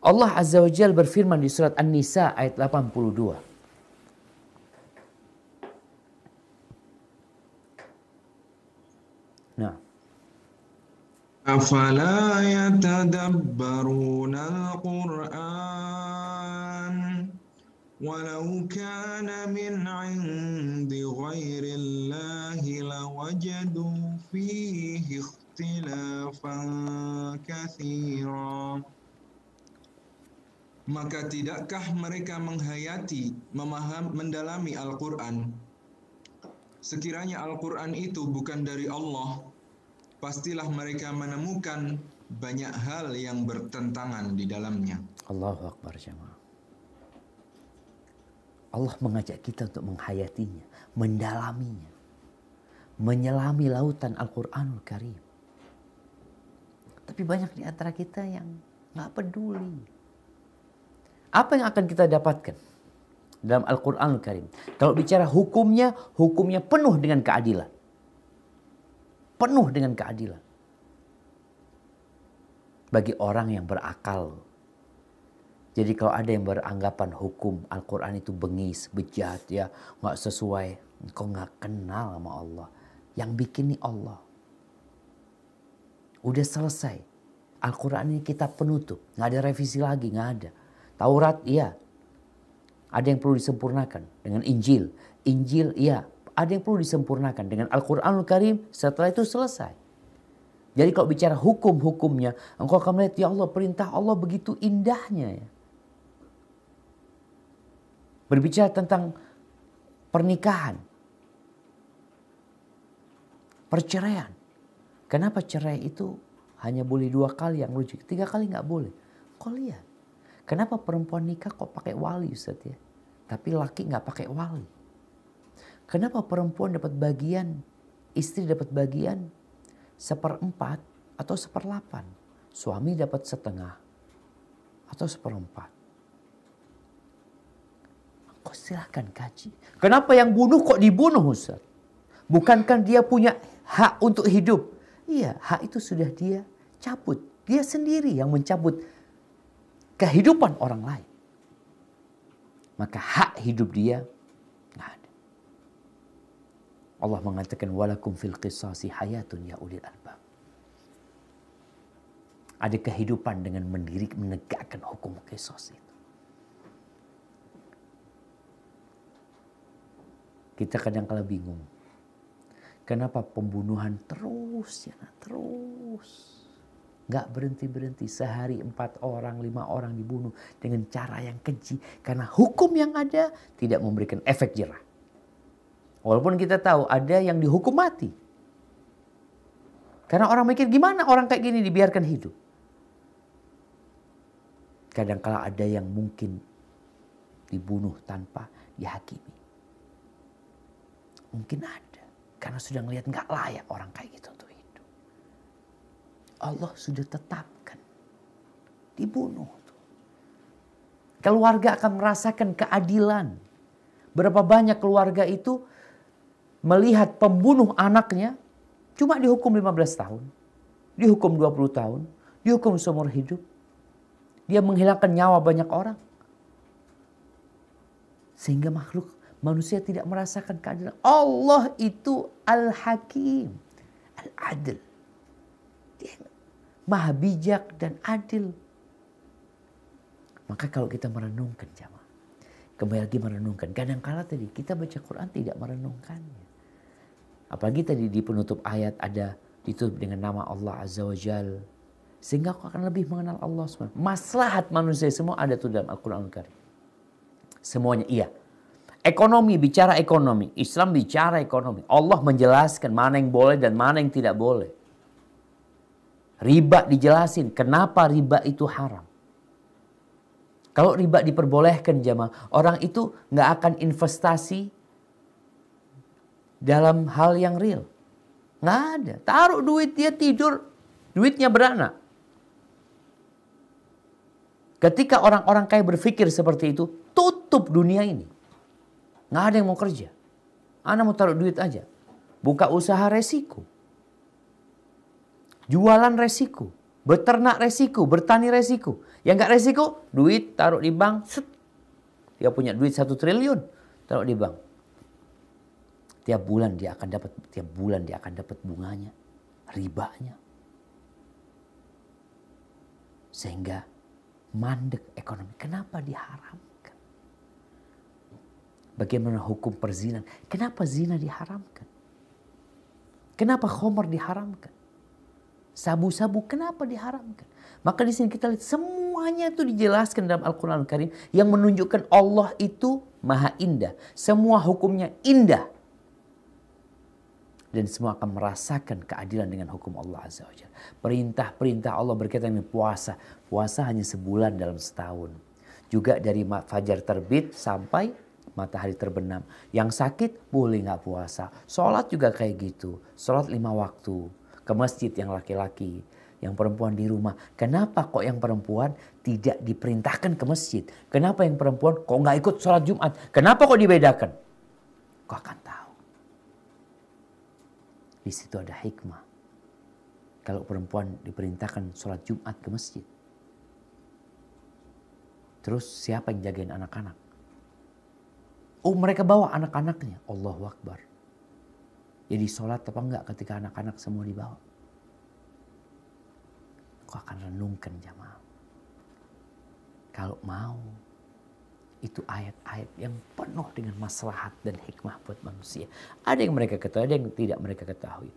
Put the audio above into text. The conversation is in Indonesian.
Allah Azza wa Jalla berfirman di surat An-Nisa ayat 82. Nah, أفلا يتدبرون القرآن ولو كان من عند غير الله لوجدوا فيه اختلافا كثيرا. Maka tidakkah mereka menghayati, mendalami Al-Quran? Sekiranya Al-Quran itu bukan dari Allah, pastilah mereka menemukan banyak hal yang bertentangan di dalamnya. Allahu Akbar jemaah. Allah mengajak kita untuk menghayatinya, mendalaminya, menyelami lautan Al-Quranul Karim. Tapi banyak di antara kita yang nggak peduli. Apa yang akan kita dapatkan dalam Al-Quranul Karim? Kalau bicara hukumnya, hukumnya penuh dengan keadilan. Penuh dengan keadilan. Bagi orang yang berakal. Jadi kalau ada yang beranggapan hukum Al-Quran itu bengis, bejat, ya nggak sesuai, engkau nggak kenal sama Allah. Yang bikin ini Allah. Udah selesai. Al-Quran ini kitab penutup, nggak ada revisi lagi, nggak ada. Taurat, iya. Ada yang perlu disempurnakan dengan Injil. Injil, iya. Ada yang perlu disempurnakan dengan Al-Quranul Karim. Setelah itu selesai. Jadi kalau bicara hukum-hukumnya, engkau akan melihat, ya Allah, perintah Allah begitu indahnya ya. Berbicara tentang pernikahan. Perceraian. Kenapa cerai itu hanya boleh 2 kali yang rujuk, 3 kali nggak boleh? Kau lihat. Kenapa perempuan nikah kok pakai wali Ustaz ya? Tapi laki nggak pakai wali. Kenapa perempuan dapat bagian, istri dapat bagian 1/4 atau 1/8? Suami dapat 1/2 atau 1/4. Kau silahkan kaji. Kenapa yang bunuh kok dibunuh Ustaz? Bukankah dia punya hak untuk hidup? Iya, hak itu sudah dia cabut. Dia sendiri yang mencabut kehidupan orang lain. Maka hak hidup dia nggak ada. Allah mengatakan walakum fil qisasi hayatun ya ulil albab. Ada kehidupan dengan menegakkan hukum qisas itu. Kita kadang-kala bingung. Kenapa pembunuhan terus ya, terus. Gak berhenti-berhenti, sehari 4 orang, 5 orang dibunuh dengan cara yang keji. Karena hukum yang ada tidak memberikan efek jerah. Walaupun kita tahu ada yang dihukum mati. Karena orang mikir gimana orang kayak gini dibiarkan hidup. Kadang-kala ada yang mungkin dibunuh tanpa dihakimi. Mungkin ada. Karena sudah ngelihat gak layak orang kayak gitu untuk hidup. Allah sudah tetapkan. Dibunuh. Keluarga akan merasakan keadilan. Berapa banyak keluarga itu melihat pembunuh anaknya cuma dihukum 15 tahun. Dihukum 20 tahun. Dihukum seumur hidup. Dia menghilangkan nyawa banyak orang. Sehingga manusia tidak merasakan keadilan. Allah itu Al-Hakim. Al-Adil. Dia Maha bijak dan adil. Maka kalau kita merenungkan jamaah. Kembali lagi merenungkan. Kadang-kala tadi kita baca Quran tidak merenungkannya. Apalagi tadi di penutup ayat ada ditutup dengan nama Allah Azza wa Jal. Sehingga kau akan lebih mengenal Allah SWT. Maslahat manusia semua ada tuh dalam Al-Quran Al-Karim. Semuanya iya. Ekonomi, bicara ekonomi. Islam bicara ekonomi. Allah menjelaskan mana yang boleh dan mana yang tidak boleh. Riba dijelasin. Kenapa riba itu haram. Kalau riba diperbolehkan jamaah. Orang itu gak akan investasi dalam hal yang real. Gak ada. Taruh duit dia tidur. Duitnya beranak. Ketika orang-orang kaya berpikir seperti itu. Tutup dunia ini. Gak ada yang mau kerja. Anda mau taruh duit aja. Buka usaha resiko. Jualan resiko. Beternak resiko, bertani resiko. Yang nggak resiko, duit taruh di bank, set. Dia punya duit 1 triliun, taruh di bank. Tiap bulan dia akan dapat bunganya, ribanya. Sehingga mandek ekonomi. Kenapa diharamkan? Bagaimana hukum perzinahan? Kenapa zina diharamkan? Kenapa khamr diharamkan? Sabu-sabu kenapa diharamkan? Maka di sini kita lihat semuanya itu dijelaskan dalam Al-Quran Al-Karim yang menunjukkan Allah itu maha indah. Semua hukumnya indah. Dan semua akan merasakan keadilan dengan hukum Allah Azza wa Jalla. Perintah-perintah Allah berkaitan dengan puasa. Puasa hanya sebulan dalam setahun. Juga dari fajar terbit sampai matahari terbenam. Yang sakit boleh nggak puasa. Sholat juga kayak gitu. Sholat 5 waktu. Ke masjid yang laki-laki, yang perempuan di rumah. Kenapa kok yang perempuan tidak diperintahkan ke masjid? Kenapa yang perempuan kok nggak ikut sholat Jumat? Kenapa kok dibedakan? Kau akan tahu. Di situ ada hikmah. Kalau perempuan diperintahkan sholat Jumat ke masjid. Terus siapa yang jagain anak-anak? Oh, mereka bawa anak-anaknya. Allahu Akbar. Jadi sholat apa enggak ketika anak-anak semua dibawa? Kau akan renungkan jamaah. Kalau mau, itu ayat-ayat yang penuh dengan maslahat dan hikmah buat manusia. Ada yang mereka ketahui, ada yang tidak mereka ketahui.